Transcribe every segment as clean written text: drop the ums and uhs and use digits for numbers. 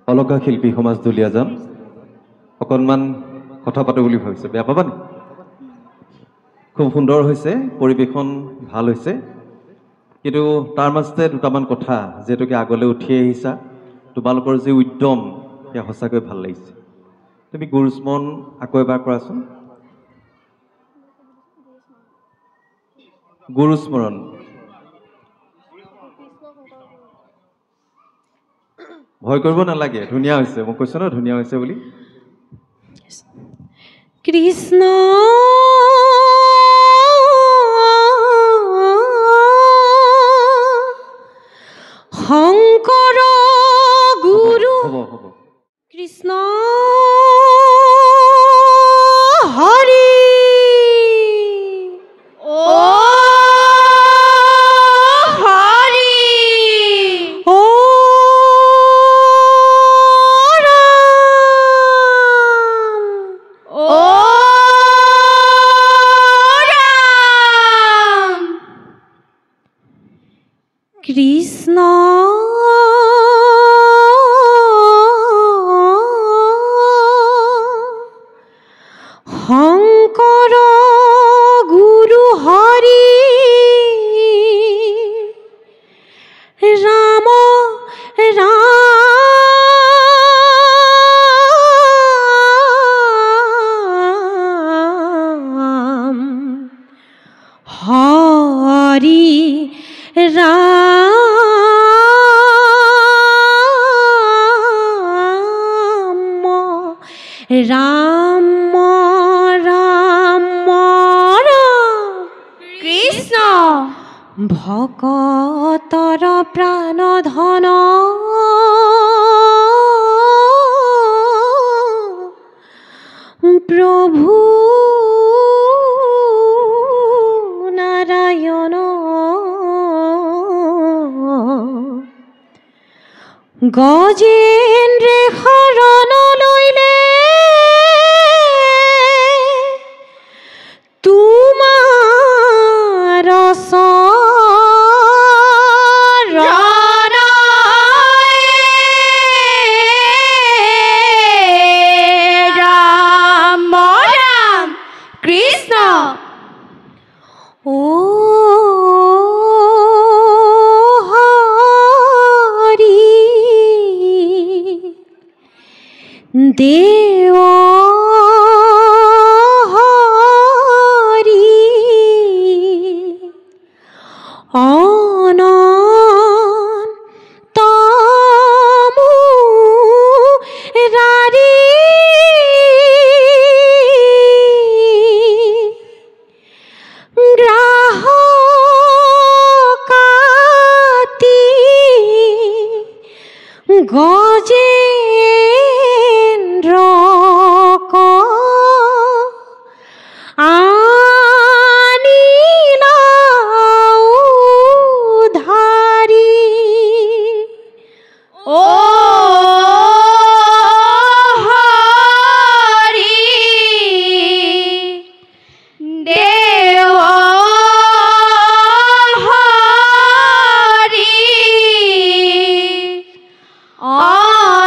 অলকা শিল্পী সমাজ দুলীয়াজান অকণমান কথা পাতো বুলি ভাবিছোঁ, বেয়া পাবা নি? খুব সুন্দৰ হৈছে, পৰিৱেশন ভাল হৈছে, কিন্তু তাৰ মাজতে দুটামান কথা যিহেতুকে আগলৈ উঠি আহিছা, তোমালোকৰ যি উদ্যম সেয়া সঁচাকৈ ভাল লাগিছে। তুমি গুৰুস্মৰণ আকৌ এবাৰ কৰাচোন। গুৰুস্মৰণ ভয় কৰিব নালাগে, ধুনীয়া হৈছে, মই কৈছো ন ধুনীয়া হৈছে বুলি। কৃষ্ণ শংকৰ গুৰু হ'ব কৃষ্ণ হৰি কৃষ্ণ শংকৰ গুৰু হৰি ৰাম ৰাম হৰি ৰাম ৰাম ৰাম কৃষ্ণ ভকতৰ প্ৰাণ ধন প্ৰভু নাৰায়ণ গজেন্দ্ৰে শৰণ লইলে তোমাৰ চৰণ ৰাম ৰাম কৃষ্ণ দেৱ হৰি অনন্ত মুৰাৰী গ্ৰাহকাতি গজেন্দ্ৰ আনিলা উদ্ধাৰি হৰি দেৱ হৰি অনন্ত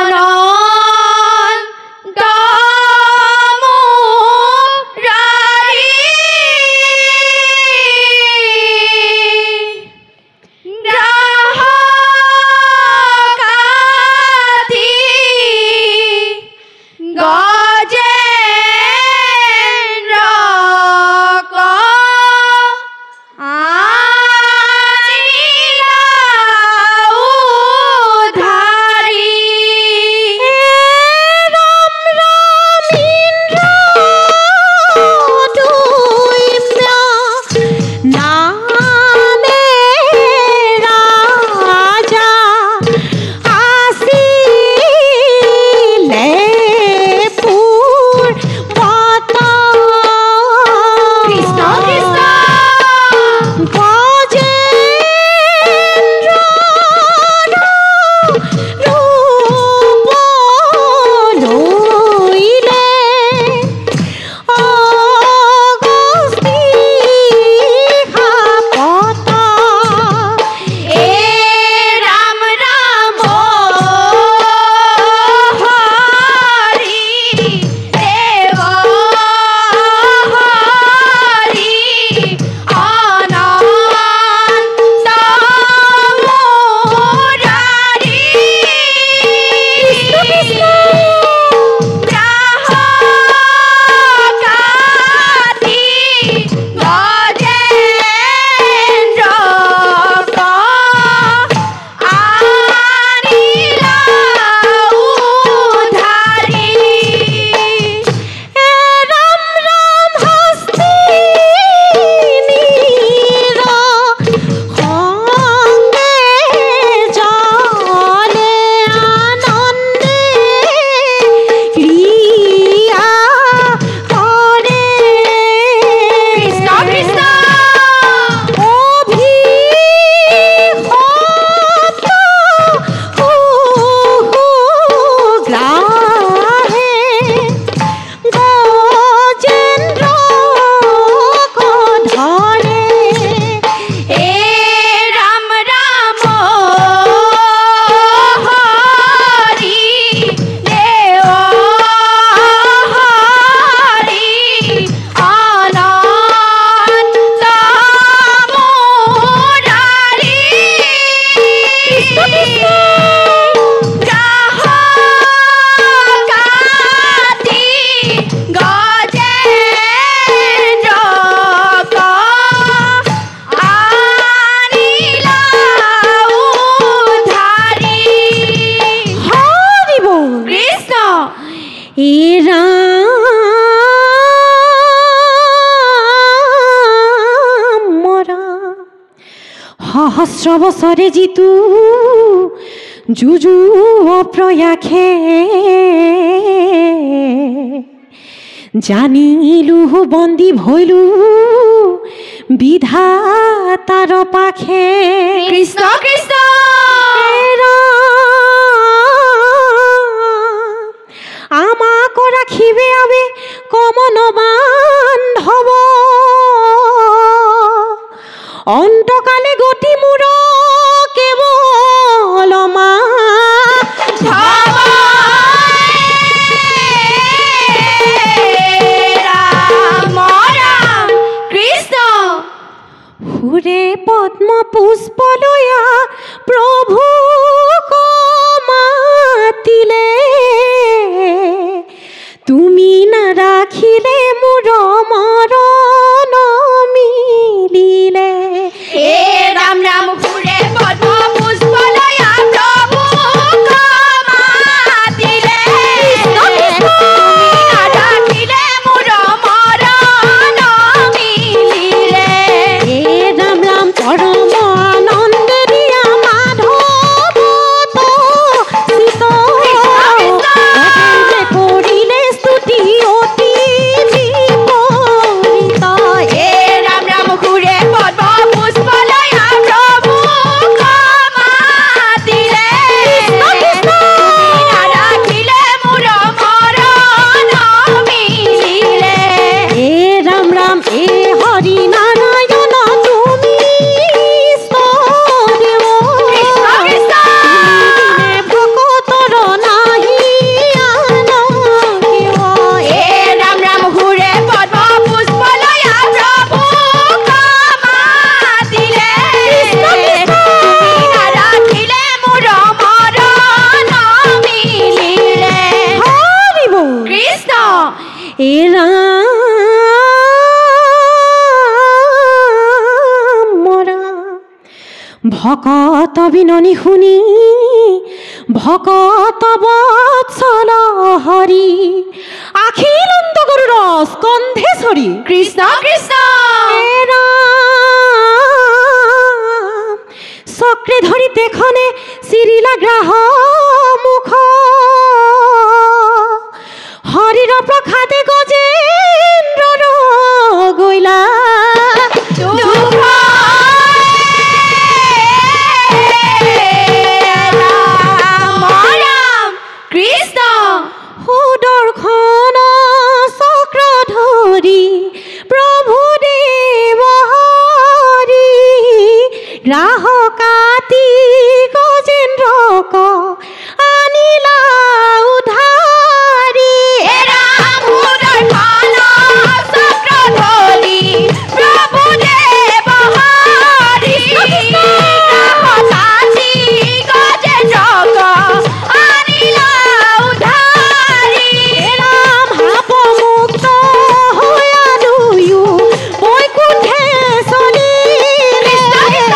এ ৰাম মৰা সহস্ৰ বছৰে যিটো যুযু অপ্ৰয়াসে জানিলো বন্দী ভৈলো বিধাতাৰ পাখে কৃষ্ণ কৃষ্ণ আমাক ৰাখিবে আবে কমন বান্ধৱ অন্তকালে গতি মূৰ কেৱল সুৰে পদ্ম পুষ্প লয়া প্ৰভু মাতিলে তুমি নাৰাখিলে মোৰ মৰণ মিলিলে হে ৰাম ৰাম সুৰে পদ্ম পুষ্প লয়া প্ৰভু মাতিলে তুমি নাৰাখিলে মোৰ মৰণ মিলিলে হে ৰাম ৰাম পৰম আনন্দেৰিয়া মাধৱ চিত কৰিলে স্তুতি অতি বিপৰীত হে ৰাম ৰাম সুৰে পদ্ম পুষ্প লয়া প্ৰভু মাতিলে তুমি নাৰাখিলে মোৰ মৰণ মিলিলে হে ৰাম ৰাম হে হৰি নাৰায়ণ তুমি ইষ্টদেৱ কৃষ্ণ কৃষ্ণ ভকতৰ নাহি আন কেৱ হে ৰাম ৰাম সুৰে পদ্ম পুষ্প লয়া প্ৰভু মাতিলে তুমি নাৰাখিলে মোৰ মৰণ মিলিলে হৰি বল কৃষ্ণ এ ৰাম মৰা ভকত বিননি শুনি ভকত বৎসল হৰি আখিলন্ত গৰুৰ স্কন্ধে চৰি কৃষ্ণ কৃষ্ণ এ ৰাম চক্ৰে ধৰি তেখনে চিৰিলা গ্ৰাহ মুখ হৰিৰ প্ৰসাদে গজেন্দ্ৰৰ গৈলা দুখ ৰাম ৰাম কৃষ্ণ সুদৰ্শন চক্ৰ ধৰি প্ৰভু দেৱ হৰি গ্ৰাহ কাটি গজেন্দ্ৰক আনিলা উধাৰি হে ৰাম সুদৰ্শন চক্ৰ ধৰি প্ৰভু দেৱ হৰি গ্ৰাহ কাটি গজেন্দ্ৰক আনিলা উধাৰি ৰাম হাপ মুক্ত হৈয়া দুয়ো বৈকুণ্ঠে চলিলে কৃষ্ণ কৃষ্ণ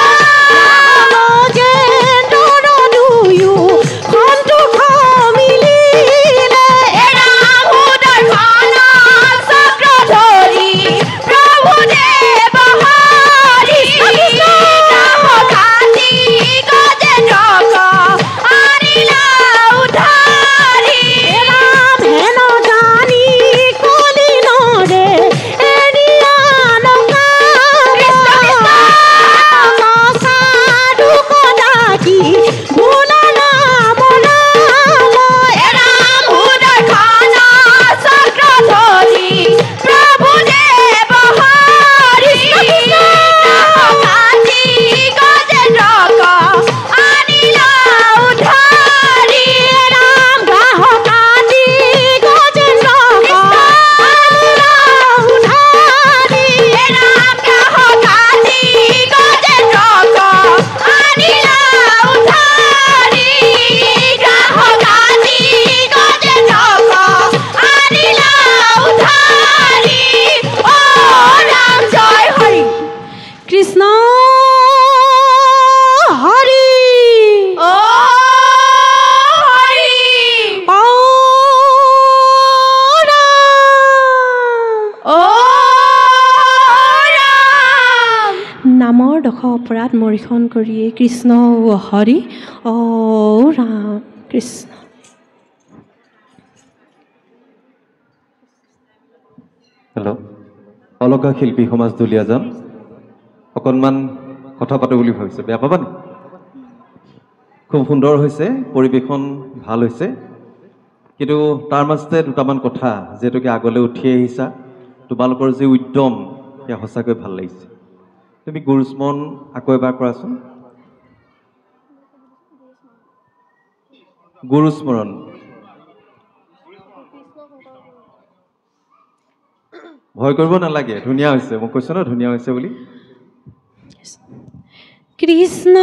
শতাংশ অপৰাধ মৰিখন কৰিয়ে কৃষ্ণ হৰি অ ৰাম কৃষ্ণ। হেল্ল', অলকা শিল্পী সমাজ দুলীয়াজান, অকণমান কথা পাতো বুলি ভাবিছোঁ, বেয়া পাবা নি? খুব সুন্দৰ হৈছে, পৰিৱেশন ভাল হৈছে, কিন্তু তাৰ মাজতে দুটামান কথা, যিহেতুকে আগলৈ উঠি আহিছা, তোমালোকৰ যি উদ্যম সেয়া সঁচাকৈ ভাল লাগিছে। তুমি গুৰুস্মৰণ আকৌ এবাৰ কৰাচোন। গুৰুস্মৰণ ভয় কৰিব নালাগে, ধুনীয়া হৈছে, মই কৈছোঁ ন ধুনীয়া হৈছে বুলি। কৃষ্ণ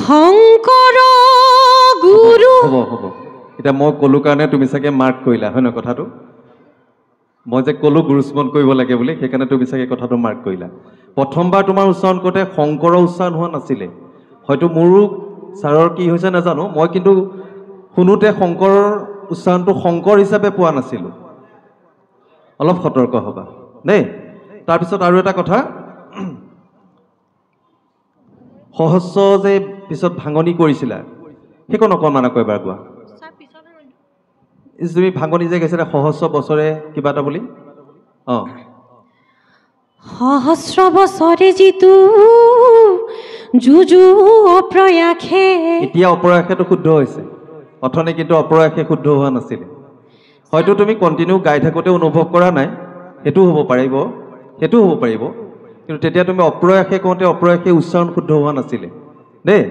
শংকৰ গুৰু। হ'ব হ'ব, এতিয়া মই ক'লো কাৰণে তুমি চাগে মাৰ্ক কৰিলা হয় নহয় কথাটো? মই যে ক'লো গুৰুস্মৰণ কৰিব লাগে বুলি, সেইকাৰণে তুমি চাগে কথাটো মাৰ্ক কৰিলা। প্ৰথমবাৰ তোমাৰ উচ্চাৰণ কৰোঁতে শংকৰৰ উচ্চাৰণ হোৱা নাছিলে, হয়তো মোৰো ছাৰৰ কি হৈছে নাজানো, মই কিন্তু শুনোতে শংকৰৰ উচ্চাৰণটো শংকৰ হিচাপে পোৱা নাছিলোঁ। অলপ সতৰ্ক হ'বা দেই। তাৰপিছত আৰু এটা কথা, সহস্ৰ যে পিছত ভাঙনি কৰিছিলা, সেইকণ অকণমান আকৌ এবাৰ কোৱা। তুমি ভাঙনি যে গৈছিলা সহস্ৰ বছৰে কিবা এটা বুলি, অঁ সহস্ৰ বছৰে যিটো যুযু অপ্ৰয়াসে। এতিয়া অপৰাসেটো শুদ্ধ হৈছে, অথনি কিন্তু অপৰাসে শুদ্ধ হোৱা নাছিলে। হয়তো তুমি কণ্টিনিউ গাই থাকোঁতে অনুভৱ কৰা নাই, সেইটোও হ'ব পাৰিব, সেইটোও হ'ব পাৰিব, কিন্তু তেতিয়া তুমি অপ্ৰয়াসে কওঁতে অপ্ৰয়াসে উচ্চাৰণ শুদ্ধ হোৱা নাছিলে দেই।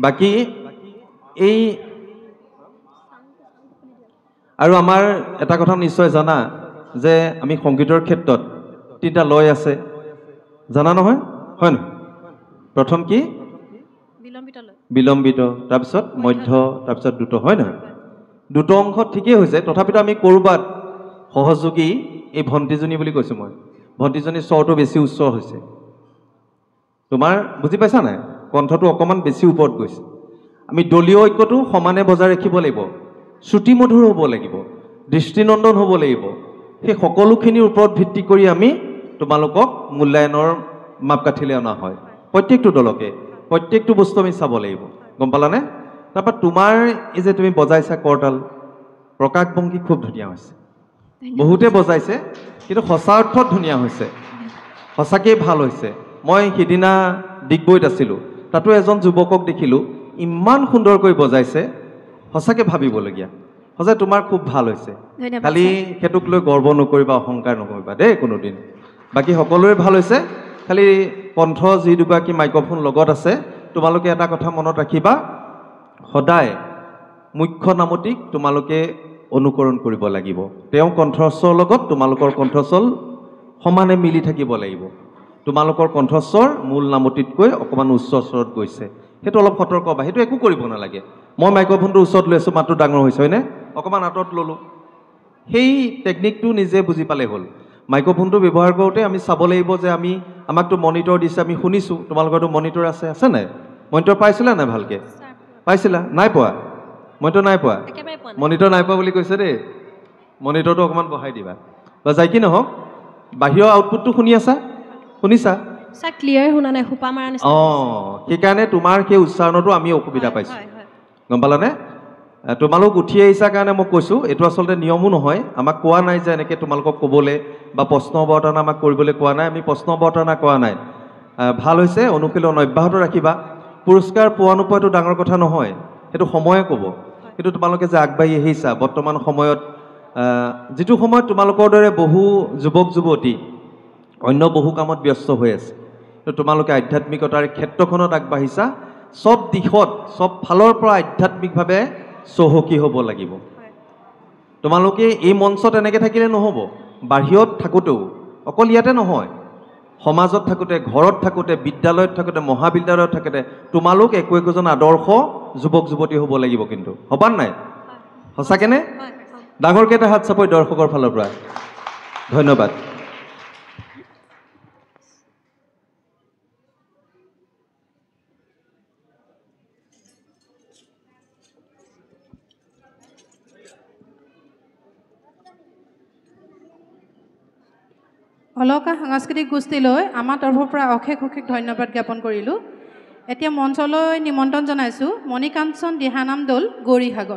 বাকী এই আৰু আমাৰ এটা কথা নিশ্চয় জানা যে আমি সংগীতৰ ক্ষেত্ৰত 3টা লয় আছে, জানা নহয়, হয় নহয়? প্ৰথম কি? বিলম্বিত, তাৰপিছত মধ্য, তাৰপিছত দ্ৰুত, হয় নহয়? দ্ৰুত অংশ ঠিকেই হৈছে, তথাপিতো আমি ক'ৰবাত সহযোগী এই ভণ্টিজনী বুলি কৈছোঁ মই, ভণ্টিজনীৰ স্বৰটো বেছি উচ্চ হৈছে। তোমাৰ বুজি পাইছা নাই? কণ্ঠটো অকণমান বেছি ওপৰত গৈছে। আমি দলীয় ঐক্যটো সমানে বজাই ৰাখিব লাগিব, শ্ৰুতিমধুৰ হ'ব লাগিব, দৃষ্টিনন্দন হ'ব লাগিব। সেই সকলোখিনিৰ ওপৰত ভিত্তি কৰি আমি তোমালোকক মূল্যায়নৰ মাপকাঠিলৈ অনা হয়, প্ৰত্যেকটো দলকে প্ৰত্যেকটো বস্তু আমি চাব লাগিব, গম পালানে? তাৰপৰা তোমাৰ এই যে তুমি বজাইছা কৰতাল, প্ৰকাশভংগী খুব ধুনীয়া হৈছে। বহুতে বজাইছে, কিন্তু সঁচা অৰ্থত ধুনীয়া হৈছে, সঁচাকেই ভাল হৈছে। মই সিদিনা ডিগবৈত আছিলোঁ, তাতো এজন যুৱকক দেখিলোঁ, ইমান সুন্দৰকৈ বজাইছে, সঁচাকৈ ভাবিবলগীয়া। সঁচাই তোমাৰ খুব ভাল হৈছে, খালি সেইটোক লৈ গৰ্ব নকৰিবা, অহংকাৰ নকৰিবা দেই কোনোদিন। বাকী সকলোৰে ভাল হৈছে, খালি কণ্ঠ যি দুগৰাকী মাইক্ৰফোন লগত আছে, তোমালোকে এটা কথা মনত ৰাখিবা, সদায় মুখ্য নামতিক তোমালোকে অনুকৰণ কৰিব লাগিব। তেওঁ কণ্ঠস্বৰৰ লগত তোমালোকৰ কণ্ঠস্বৰ সমানে মিলি থাকিব লাগিব। তোমালোকৰ কণ্ঠস্বৰ মূল নামতিতকৈ অকণমান উচ্চ স্বৰত গৈছে, সেইটো অলপ সতৰ্ক হ'বা, সেইটো একো কৰিব নালাগে। মই মাইক্ৰফোনটো ওচৰত লৈ আছোঁ, মাতটো ডাঙৰ হৈছে হয়নে, অকণমান আঁতৰত ল'লোঁ, সেই টেকনিকটো নিজে বুজি পালে হ'ল। মাইক্ৰফোনটো ব্যৱহাৰ কৰোঁতে আমি চাব লাগিব যে আমাকতো মনিটৰ দিছে, আমি শুনিছোঁ, তোমালোকৰতো মনিটৰ আছে নাই? মনিটৰ পাইছিলা নাই ভালকৈ? পাইছিলা? নাই পোৱা? মনিটৰ নাই পোৱা? মনিটৰ নাই পোৱা বুলি কৈছে দেই, মনিটৰটো অকণমান বঢ়াই দিবা। বা যাই কি নহওক, বাহিৰৰ আউটপুটটো শুনি আছা? শুনিছা? ক্লিয়াৰ শুনা নাই, সোপা মাৰা নিচিনা। অঁ, সেইকাৰণে তোমাৰ সেই উচ্চাৰণতো আমি অসুবিধা পাইছোঁ, গম পালানে? তোমালোক উঠি আহিছা কাৰণে মই কৈছোঁ, এইটো আচলতে নিয়মো নহয়, আমাক কোৱা নাই যে এনেকৈ তোমালোকক ক'বলৈ বা প্ৰশ্ন অৱতাৰণা আমাক কৰিবলৈ কোৱা নাই, আমি প্ৰশ্ন অৱতাৰণা কৰা নাই। ভাল হৈছে, অনুশীলন অব্যাহত ৰাখিবা। পুৰস্কাৰ পোৱা নোপোৱাটো ডাঙৰ কথা নহয়, সেইটো সময়ে ক'ব, কিন্তু তোমালোকে যে আগবাঢ়ি আহিছা বৰ্তমান সময়ত, যিটো সময়ত তোমালোকৰ দৰে বহু যুৱক যুৱতী অন্য বহু কামত ব্যস্ত হৈ আছে, তো তোমালোকে আধ্যাত্মিকতাৰ ক্ষেত্ৰখনত আগবাঢ়িছা, চব দিশত চব ফালৰ পৰা আধ্যাত্মিকভাৱে চহকী হ'ব লাগিব। তোমালোকে এই মঞ্চত এনেকৈ থাকিলে নহ'ব, বাহিৰত থাকোঁতেও, অকল ইয়াতে নহয়, সমাজত থাকোঁতে, ঘৰত থাকোঁতে, বিদ্যালয়ত থাকোঁতে, মহাবিদ্যালয়ত থাকোঁতে তোমালোক একোজন আদৰ্শ যুৱক যুৱতী হ'ব লাগিব, কিন্তু হ'বা নাই? সঁচাকেনে? ডাঙৰকৈ এটা হাত চাপৰি দৰ্শকৰ ফালৰ পৰা, ধন্যবাদ। অলকা সাংস্কৃতিক গোষ্ঠীলৈ আমাৰ তৰফৰ পৰা অশেষ ধন্যবাদ জ্ঞাপন কৰিলোঁ। এতিয়া মঞ্চলৈ নিমন্ত্ৰণ জনাইছোঁ মণিকাঞ্চন দিহানাম দল গৌৰীসাগৰ।